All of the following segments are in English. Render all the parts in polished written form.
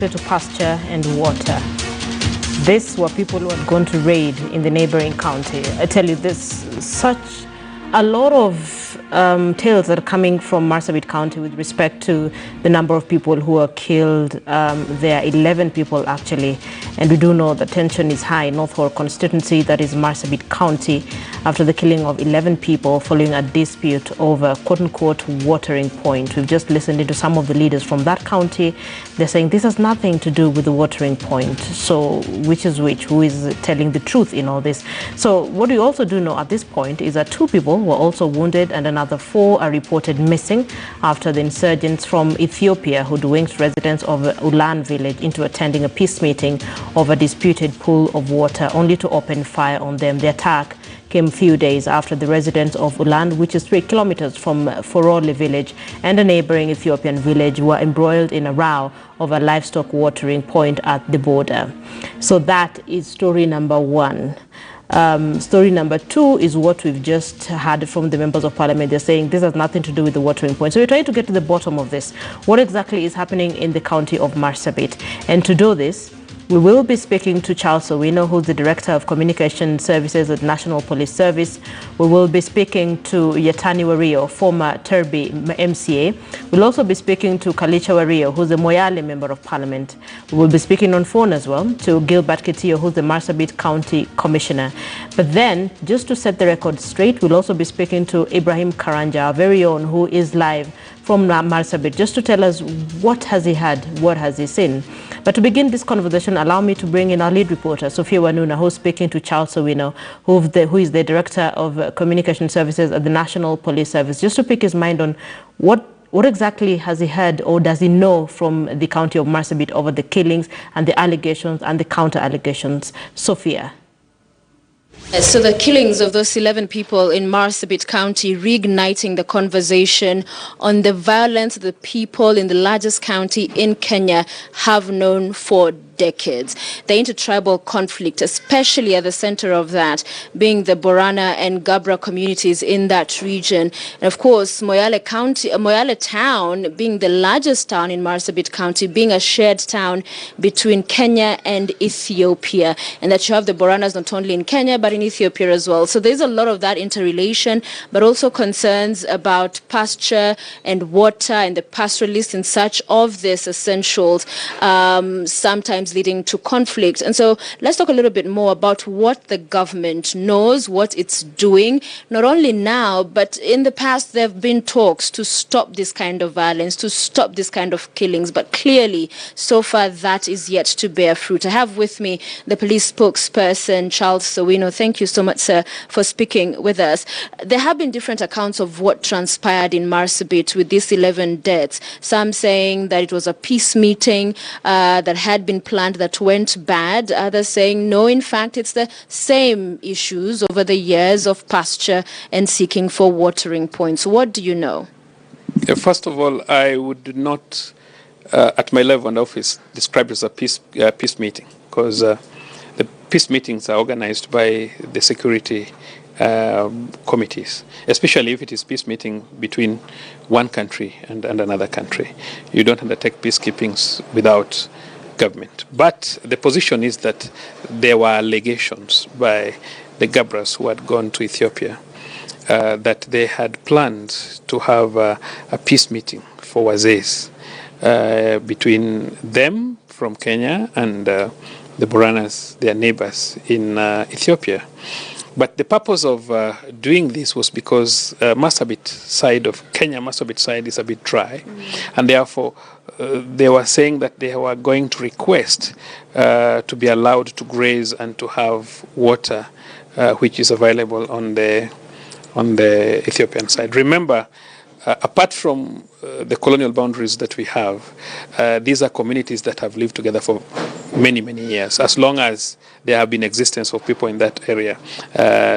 to pasture and water. These were people who had gone to raid in the neighboring county. I tell you, there's such a lot of tales that are coming from Marsabit County with respect to the number of people who are killed. There are 11 people actually, and we do know the tension is high in North Horr constituency, that is Marsabit County, after the killing of 11 people following a dispute over quote-unquote watering point. We've just listened to some of the leaders from that county. They're saying this has nothing to do with the watering point. So which is which? Who is telling the truth in all this? So what we also do know at this point is that 2 people were also wounded and another 4 are reported missing after the insurgents from Ethiopia hoodwinked residents of Ulan village into attending a peace meeting of a disputed pool of water, only to open fire on them. The attack came a few days after the residents of Ulan, which is 3 kilometers from Forole village, and a neighboring Ethiopian village were embroiled in a row of a livestock watering point at the border. So that is story number 1. Story number 2 is what we've just heard from the members of parliament. They're saying this has nothing to do with the watering point. So we're trying to get to the bottom of this. What exactly is happening in the county of Marsabit? And to do this, we will be speaking to Charles Owino, who's the Director of Communication Services at National Police Service. We will be speaking to Yatani Wario, former Turbi MCA. We'll also be speaking to Kalicha Wario, who's the Moyale Member of Parliament. We will be speaking on phone as well to Gilbert Kitio, who's the Marsabit County Commissioner. But then, just to set the record straight, we'll also be speaking to Ibrahim Karanja, our very own, who is live from Marsabit, just to tell us what has he had, what has he seen. But to begin this conversation, allow me to bring in our lead reporter, Sophia Wanuna, who's speaking to Charles Owino, who is the Director of Communication Services at the National Police Service, just to pick his mind on what exactly has he heard or does he know from the county of Marsabit over the killings and the allegations and the counter-allegations. Sophia. So the killings of those 11 people in Marsabit County reigniting the conversation on the violence the people in the largest county in Kenya have known for decades. The intertribal conflict, especially at the center of that, being the Borana and Gabra communities in that region. And of course, Moyale town being the largest town in Marsabit County, being a shared town between Kenya and Ethiopia. And that you have the Boranas not only in Kenya, but in Ethiopia as well. So there's a lot of that interrelation, but also concerns about pasture and water and the pastoralists and such of this essentials, sometimes leading to conflict. And so let's talk a little bit more about what the government knows, what it's doing, not only now, but in the past there have been talks to stop this kind of violence, to stop this kind of killings, but clearly so far that is yet to bear fruit. I have with me the police spokesperson, Charles Owino. Thank you so much, sir, for speaking with us. There have been different accounts of what transpired in Marsabit with these 11 deaths. Some saying that it was a peace meeting that had been planned that went bad. Others saying, no, in fact, it's the same issues over the years of pasture and seeking for watering points. What do you know? First of all, I would not, at my level in office, describe it as a peace meeting, because the peace meetings are organized by the security committees, especially if it is peace meeting between one country and another country. You don't undertake peacekeepings without government. But the position is that there were allegations by the Gabras who had gone to Ethiopia that they had planned to have a peace meeting for Wazees between them from Kenya and the Boranas, their neighbors in Ethiopia. But the purpose of doing this was because Marsabit side of Kenya, Marsabit side is a bit dry, and therefore they were saying that they were going to request to be allowed to graze and to have water, which is available on the Ethiopian side. Remember, apart from the colonial boundaries that we have, these are communities that have lived together for many, many years, as long as there have been existence of people in that area.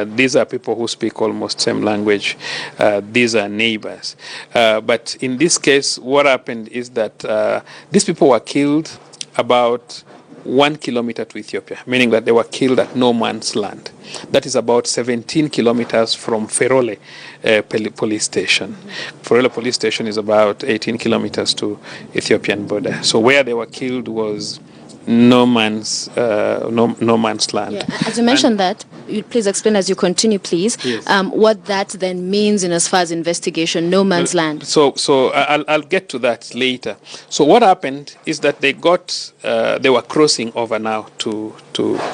These are people who speak almost same language. These are neighbors. But in this case, what happened is that these people were killed about 1 kilometer to Ethiopia, meaning that they were killed at no man's land. That is about 17 kilometers from Ferole police station. Ferole police station is about 18 kilometers to Ethiopian border. So where they were killed was no man's land. Yeah. As you mentioned that, you please explain as you continue, please, Yes. what that then means in as far as investigation, no man's land. So I'll get to that later. So what happened is that they were crossing over now to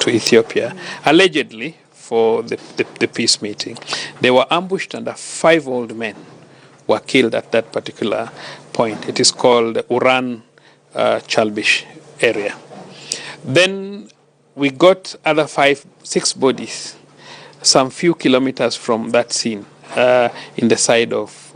Ethiopia, allegedly for the peace meeting. They were ambushed and 5 old men were killed at that particular point. It is called Uran Chalbish area. Then we got other 6 bodies, some few kilometers from that scene, in the side of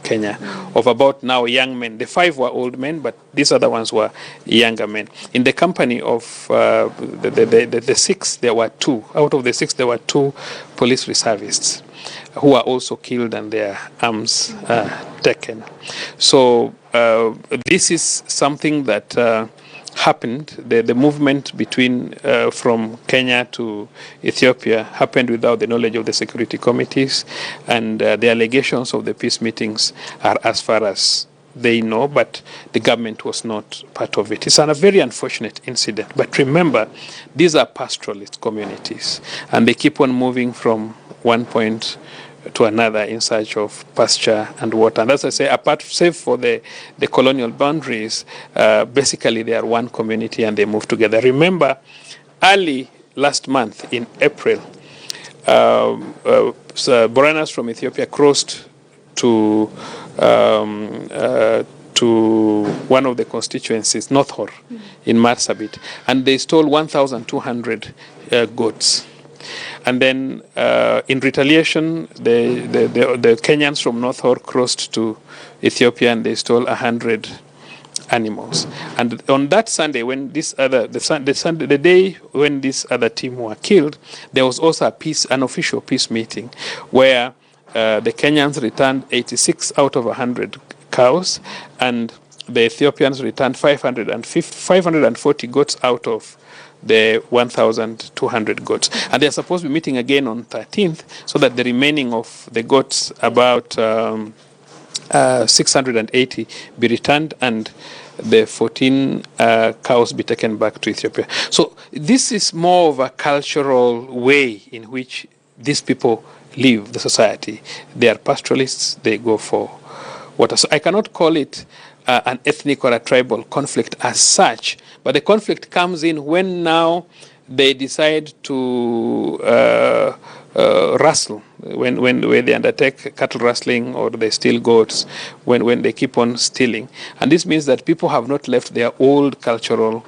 Kenya, of about now young men. The 5 were old men, but these other ones were younger men. In the company of the 6, there were 2. Out of the 6, there were 2 police reservists who were also killed and their arms taken. So this is something that happened. The movement between from Kenya to Ethiopia happened without the knowledge of the security committees, and the allegations of the peace meetings are as far as they know, but the government was not part of it. It's a very unfortunate incident, but remember, these are pastoralist communities, and they keep on moving from one point to another in search of pasture and water. And as I say, save for the colonial boundaries, basically they are one community and they move together. Remember, early last month in April, Boranas from Ethiopia crossed to one of the constituencies, North Hor, in Marsabit, and they stole 1,200 goats. And then, in retaliation, the Kenyans from North Hor crossed to Ethiopia and they stole 100 animals. And on that Sunday, when the day when this other team were killed, there was also an official peace meeting where the Kenyans returned 86 out of 100 cows, and the Ethiopians returned 540 goats out of the 1,200 goats. And they're supposed to be meeting again on 13th, so that the remaining of the goats, about 680, be returned and the 14 cows be taken back to Ethiopia. So this is more of a cultural way in which these people live the society. They are pastoralists, they go for water. So I cannot call it an ethnic or a tribal conflict as such, but the conflict comes in when now they decide to rustle, when they undertake cattle rustling or they steal goats, when they keep on stealing. And this means that people have not left their old cultural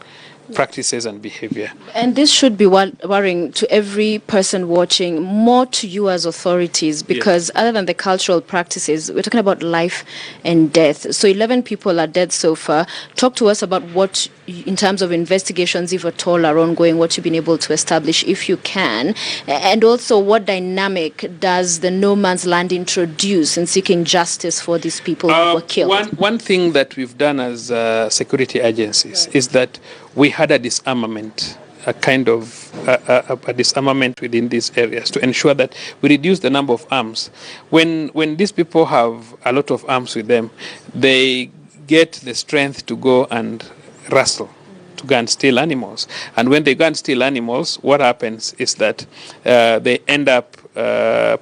practices and behavior. And this should be worrying to every person watching, more to you as authorities, because other than the cultural practices, we're talking about life and death. So 11 people are dead so far. Talk to us about what, in terms of investigations, if at all, are ongoing, what you've been able to establish, if you can, and also what dynamic does the no man's land introduce in seeking justice for these people who were killed? One thing that we've done as security agencies is that we had a disarmament, a kind of a disarmament within these areas to ensure that we reduce the number of arms. When these people have a lot of arms with them, they get the strength to go and rustle, to go and steal animals. And when they go and steal animals, what happens is that they end up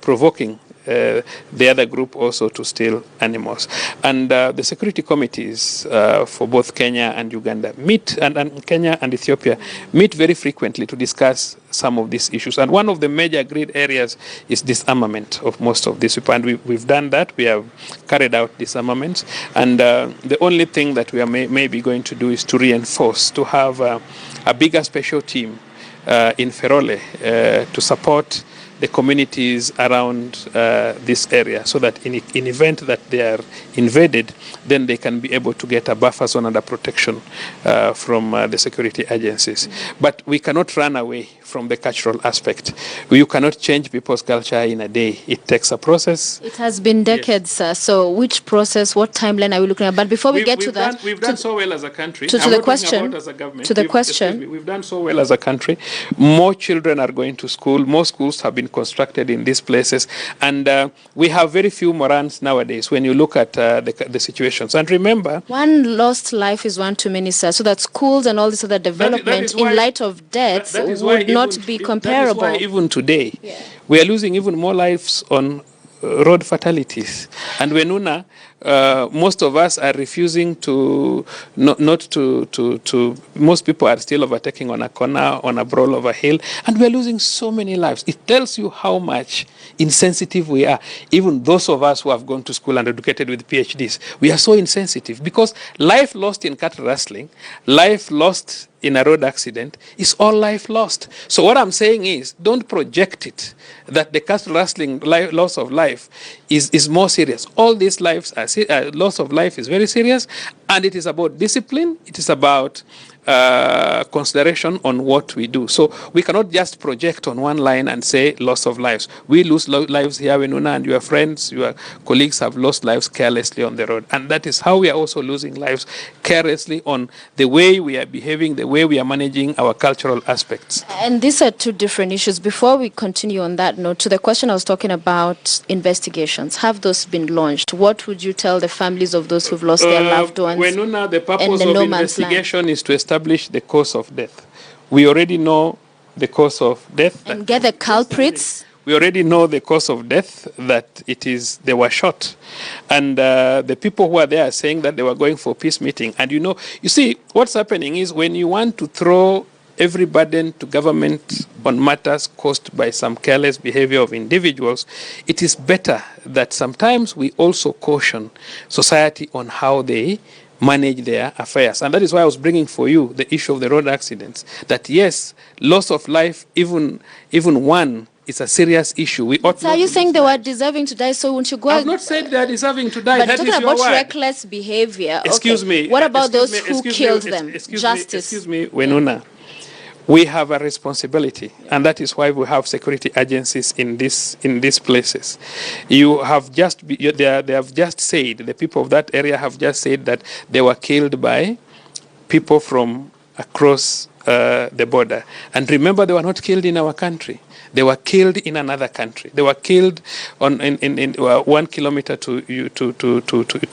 provoking the other group also to steal animals. And the security committees for both Kenya and Uganda meet, and Kenya and Ethiopia meet very frequently to discuss some of these issues. And one of the major agreed areas is disarmament of most of these people. And we've done that. We have carried out disarmaments. And the only thing that we are maybe going to do is to reinforce, to have a bigger special team in Ferole to support the communities around this area, so that in event that they are invaded, then they can be able to get a buffer zone and a protection from the security agencies. But we cannot run away from the cultural aspect. You cannot change people's culture in a day. It takes a process. It has been decades, sir. So which process, what timeline are we looking at? But before we get to that... We've done so well as a country. To the question, as a government. to the question. We've done so well as a country. More children are going to school. More schools have been constructed in these places. And we have very few morans nowadays when you look at the situations. And remember... One lost life is one too many, sir. So that schools and all this other development in light of deaths would not be comparable. That is why even today, we are losing even more lives on road fatalities. And Wenuna, most of us are refusing to, most people are still overtaking on a corner, on a brawl of a hill, and we are losing so many lives. It tells you how much insensitive we are. Even those of us who have gone to school and educated with PhDs, we are so insensitive because life lost in cattle rustling, life lost in a road accident is all life lost. So what I'm saying is, don't project it that the cattle rustling loss of life is more serious. All these lives are loss of life is very serious, and it is about discipline. It is about consideration on what we do. So we cannot just project on one line and say loss of lives. We lose lives here, Wenuna, and your friends, your colleagues have lost lives carelessly on the road. And that is how we are also losing lives carelessly on the way we are behaving, the way we are managing our cultural aspects. And these are two different issues. Before we continue on that note, to the question I was talking about, investigations, have those been launched? What would you tell the families of those who've lost their loved ones? Wenuna, the purpose of investigation is to establish the cause of death. We already know the cause of death. And get the culprits? We already know the cause of death, that they were shot. And the people who are there are saying that they were going for peace meeting. And you see, what's happening is when you want to throw every burden to government on matters caused by some careless behavior of individuals, it is better that sometimes we also caution society on how they manage their affairs. And that is why I was bringing for you the issue of the road accidents. That yes, loss of life, even one, is a serious issue. We ought so are you saying they were deserving to die, so won't you go... I've not said they are deserving to die. But that talking is about your word. Reckless behavior. Excuse me. What about those who killed them? Justice. Excuse me, Wenuna. We have a responsibility, and that is why we have security agencies in these places. They have just said, the people of that area have just said that they were killed by people from across the border. And remember, they were not killed in our country. They were killed in another country. They were killed in 1 kilometer to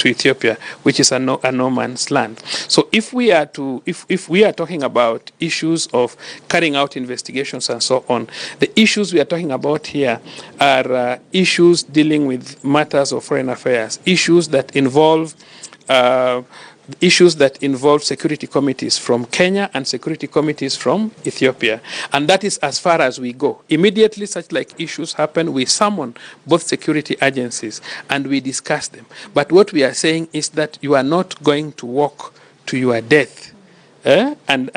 Ethiopia, which is a no man's land. So if we are talking about issues of carrying out investigations and so on, the issues we are talking about here are issues dealing with matters of foreign affairs, issues that involve security committees from Kenya and security committees from Ethiopia. And that is as far as we go. Immediately such like issues happen, we summon both security agencies and we discuss them. But what we are saying is that you are not going to walk to your death. And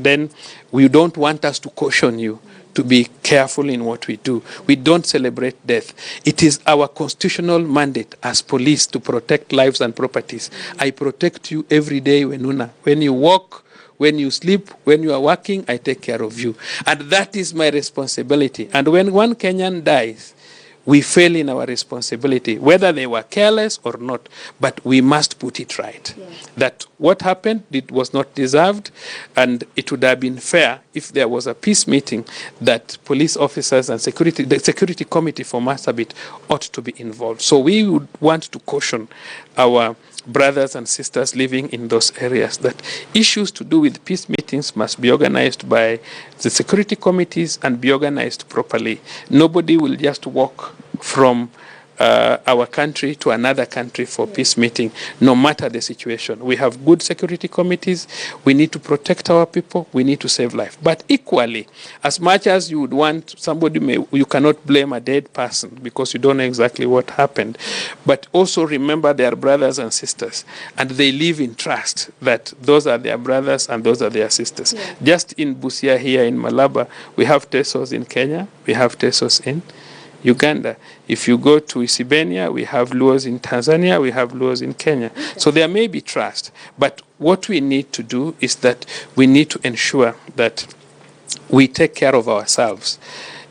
then we don't want us to caution you to be careful in what we do. We don't celebrate death. It is our constitutional mandate as police to protect lives and properties. I protect you every day, Wenuna. When you walk, when you sleep, when you are working, I take care of you. And that is my responsibility. And when one Kenyan dies, we fail in our responsibility, whether they were careless or not, but we must put it right. Yeah. That what happened, it was not deserved, and it would have been fair if there was a peace meeting that police officers and the security committee for Marsabit ought to be involved. So we would want to caution our brothers and sisters living in those areas that issues to do with peace meetings must be organized by the security committees and be organized properly. Nobody will just walk from our country to another country for peace meeting, no matter the situation. We have good security committees. We need to protect our people. We need to save life. But equally, as much as you would want you cannot blame a dead person because you don't know exactly what happened. But also remember they are brothers and sisters, and they live in trust that those are their brothers and those are their sisters. Yeah. Just in Busia here in Malaba, we have Tesos in Kenya. We have Tesos in Uganda. If you go to Isibenia, we have Luos in Tanzania, we have Luos in Kenya. Okay. So there may be trust. But what we need to do is that we need to ensure that we take care of ourselves.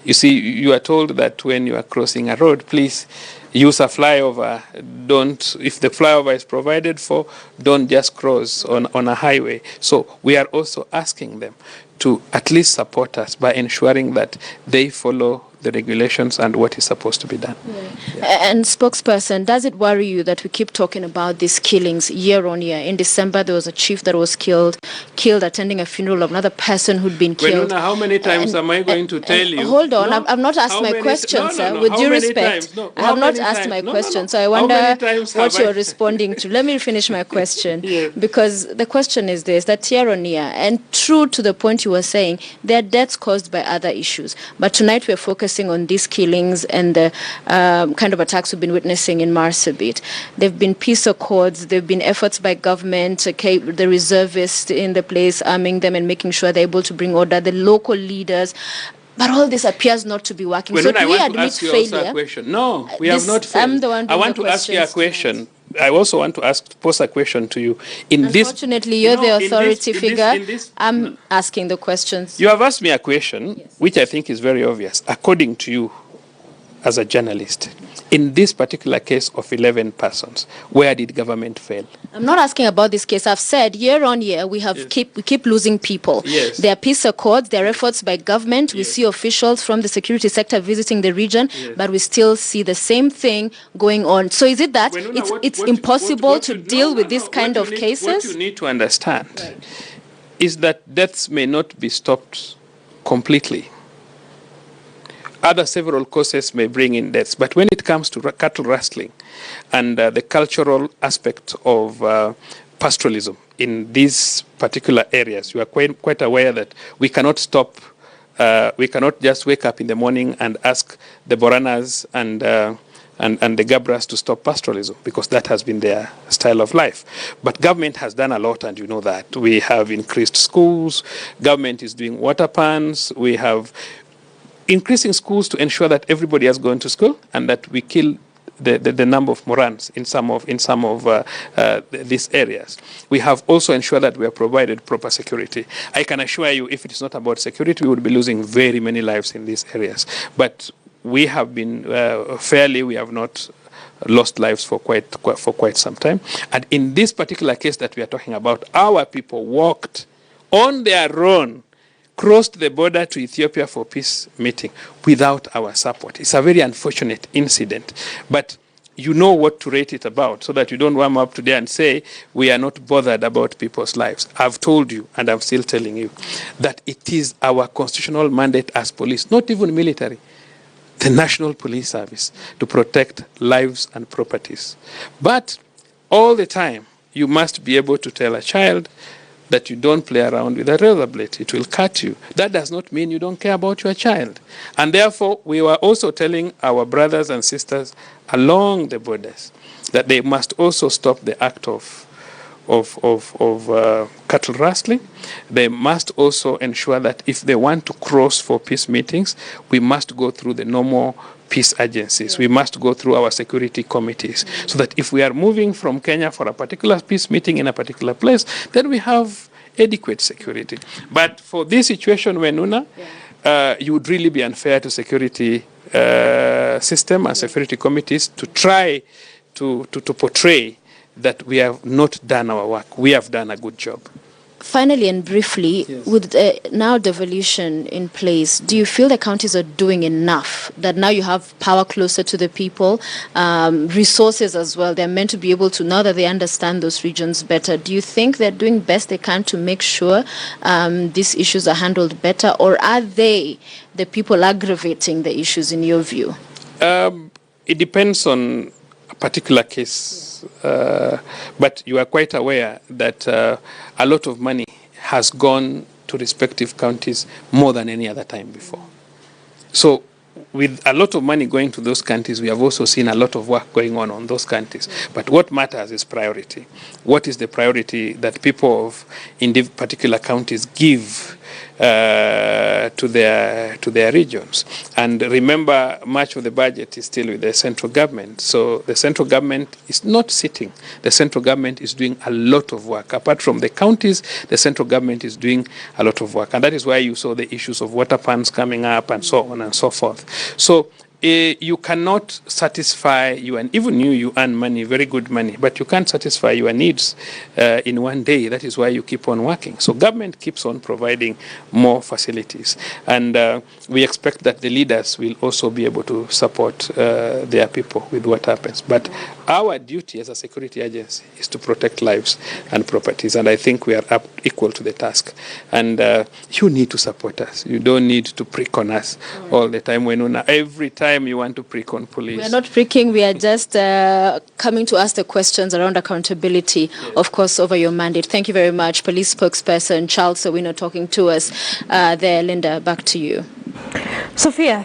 You see, you are told that when you are crossing a road, please use a flyover. Don't, if the flyover is provided for, don't just cross on a highway. So we are also asking them to at least support us by ensuring that they follow the regulations and what is supposed to be done. Yeah. And spokesperson, does it worry you that we keep talking about these killings year on year? In December, there was a chief that was killed attending a funeral of another person who'd been killed. Wenuna, how many times am I going to tell you? Hold on, No? I've not asked my question, sir. With due respect, I have not asked my question, so I wonder what you're responding to. Let me finish my question, Yes. because the question is this, that year on year, and true to the point you were saying, there are deaths caused by other issues. But tonight we're focusing on these killings and the kind of attacks we've been witnessing in Marsabit. There have been peace accords, there have been efforts by government, okay, the reservists in the place, arming them and making sure they're able to bring order, the local leaders. But all this appears not to be working. Well, so do we I want admit to ask you failure? also a question. No, we have not failed. I'm the one I want to ask you a question. I also want to pose a question to you. Unfortunately, you're the authority figure. I'm asking the questions. You have asked me a question, which I think is very obvious. According to you, as a journalist, in this particular case of 11 persons, where did government fail? I'm not asking about this case. I've said year on year we keep losing people. Yes. There are peace accords, there are efforts by government. We see officials from the security sector visiting the region, but we still see the same thing going on. So is it that it's impossible to deal with this kind of cases? What you need to understand is that deaths may not be stopped completely. Other several causes may bring in deaths, but when it comes to cattle rustling and the cultural aspect of pastoralism in these particular areas, you are quite aware that we cannot stop, we cannot just wake up in the morning and ask the Boranas and the Gabras to stop pastoralism, because that has been their style of life. But government has done a lot, and you know that. We have increased schools, government is doing water pans, we have increasing schools to ensure that everybody has gone to school and that we kill the number of Morans in some of these areas. We have also ensured that we have provided proper security. I can assure you, if it is not about security, we would be losing very many lives in these areas. But we have been we have not lost lives for quite some time. And in this particular case that we are talking about, our people walked on their own, crossed the border to Ethiopia for peace meeting without our support. It's a very unfortunate incident, but you know what to rate it about, so that you don't warm up today and say we are not bothered about people's lives. I've told you, and I'm still telling you, that it is our constitutional mandate as police, not even military, the National Police Service, to protect lives and properties. But all the time, you must be able to tell a child that you don't play around with a razor blade. It will cut you. That does not mean you don't care about your child. And therefore, we were also telling our brothers and sisters along the borders that they must also stop the act of cattle rustling. They must also ensure that if they want to cross for peace meetings, we must go through the normal peace agencies. We must go through our security committees, so that if we are moving from Kenya for a particular peace meeting in a particular place, then we have adequate security. But for this situation, Wenuna, you would really be unfair to security system and security committees to try to portray that we have not done our work. We have done a good job. Finally and briefly, with now devolution in place, do you feel the counties are doing enough? That now you have power closer to the people, resources as well. They're meant to be able to, now that they understand those regions better, do you think they're doing best they can to make sure these issues are handled better? Or are they the people aggravating the issues in your view? It depends on a particular case. But you are quite aware that a lot of money has gone to respective counties more than any other time before. So with a lot of money going to those counties, we have also seen a lot of work going on those counties. But what matters is priority. What is the priority that people of particular counties give their regions. And remember, much of the budget is still with the central government. So the central government is not sitting. The central government is doing a lot of work. Apart from the counties, the central government is doing a lot of work. And that is why you saw the issues of water funds coming up and so on and so forth. So you cannot satisfy even you earn money, very good money, but you can't satisfy your needs in one day. That is why you keep on working. So government keeps on providing more facilities. And we expect that the leaders will also be able to support their people with what happens. But our duty as a security agency is to protect lives and properties. And I think we are equal to the task. And you need to support us. You don't need to prick on us all the time. Every time you want to prick on police. We are not pricking. We are just coming to ask the questions around accountability, of course, over your mandate. Thank you very much. Police spokesperson Charles Owino talking to us there. Linda, back to you. Sophia.